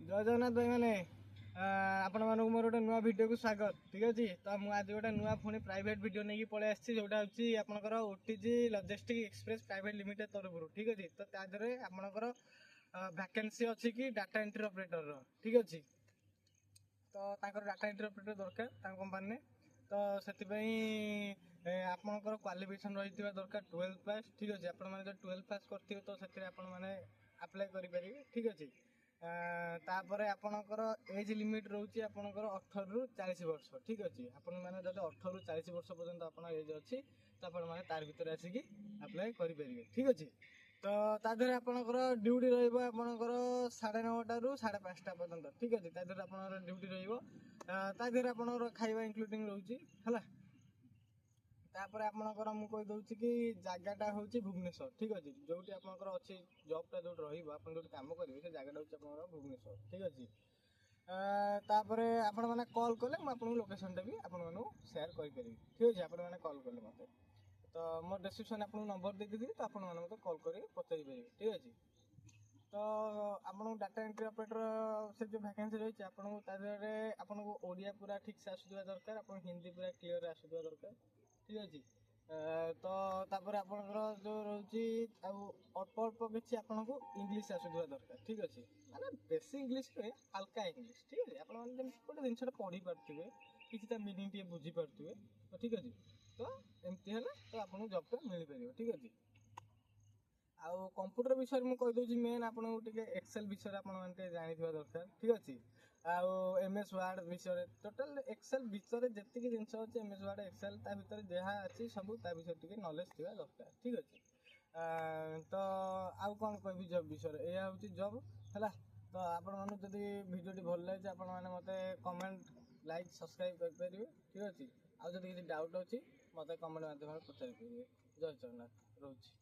जय जगन्नाथ भाई मैंने आपण मानक मोर गोटे नुआ वीडियो को स्वागत। ठीक अच्छे तो मुझे आज गोटे नुआ पुणी प्राइवेट वीडियो नहीं पलि आसी जोटा हूँ आपंकर OTG logistic express private limited तरफ ठीक अच्छे तो तादे आपंकर वैकेंसी अच्छी कि डाटा एंट्री ऑपरेटर ठीक अच्छे तो डाटा एंट्री ऑपरेटर दरकार कंपानी तो से आपंकर क्वालिफिकेशन रही दरकार 12 पास ठीक अच्छे आप 12 पास करते तो से अप्लाई करेंगे ठीक अच्छे तापर आपणकर एज लिमिट रोचे आपणकर 18 रु 40 वर्ष ठीक अच्छे आपण मैंने जब 18 रु 40 वर्ष पर्यंत आप एज अच्छी तो आपने तार भर आसिक अप्लाई करेंगे ठीक अच्छे तो तादेह आपणकर ड्यूटी रहा 9:30 रु 5:30 पर्यंत ठीक अच्छे तादेह आप ड्यूटी रहा आपणकर खाଇବା इंक्लूडिंग रोचे है तापर आपणकर मु कही दउछि कि जगहटा होछि भुवनेश्वर ठीक अछि जोटी आपणकर अछि जॉबटा जोट रहिबो आपण जोट काम करिवे से जगहटा होछि आपणकर भुवनेश्वर ठीक अछि तापर आपण माने कॉल कले म आपन लोकेशनटा भी आपण मानु शेयर करि परिबे ठीक अछि आपण माने कॉल कले मते तो मो डिस्क्रिप्शन आपन नंबर दे दिबि तो आपण माने मते कॉल करि पचारि परिबे ठीक अछि तो आपन डाटा एंट्री ऑपरेटर से जो वैकेंसी रही आपन तारे आपन ओडिया पूरा ठीक से आसुवा दरकार आपन हिंदी पूरा क्लियर आसुवा दरकार ठीक अच्छे तो तापर आपणकर जो रोचे अल्प अल्प किसी आपन को इंग्लीश आसुवा दरकार ठीक अच्छे माने बेसी इंग्लीश नुहे हल्का इंग्लीश ठीक अच्छे आप गोटे जिनसा पढ़ी पारे किसी मीनिंग टे बुझी पारे तो ठीक अच्छे तो एमती है तो आपको जॉबटा मिल पार ठीक अच्छे आउ कंप्यूटर विषय में कहीदे मेन आपको एक्सेल विषय आपने जानी दरकार ठीक अच्छे आउ एमएस वर्ड विषय टोटाल एक्सेल विषय जी जिन अच्छे एमएस वर्ड एक्सेल ता भर जहाँ अच्छी सब ता विषय टी नॉलेज थी दरकार ठीक अच्छे तो आउ कौन कह जॉब विषय यह हूँ जॉब है तो आपण जदि भिडियोटी भल लगे आप मत कमेंट लाइक सब्सक्राइब करेंगे ठीक अच्छे आउ जब किसी डाउट अच्छी मत कमेंट माध्यम पचारि पारे जय जगन्नाथ रोच।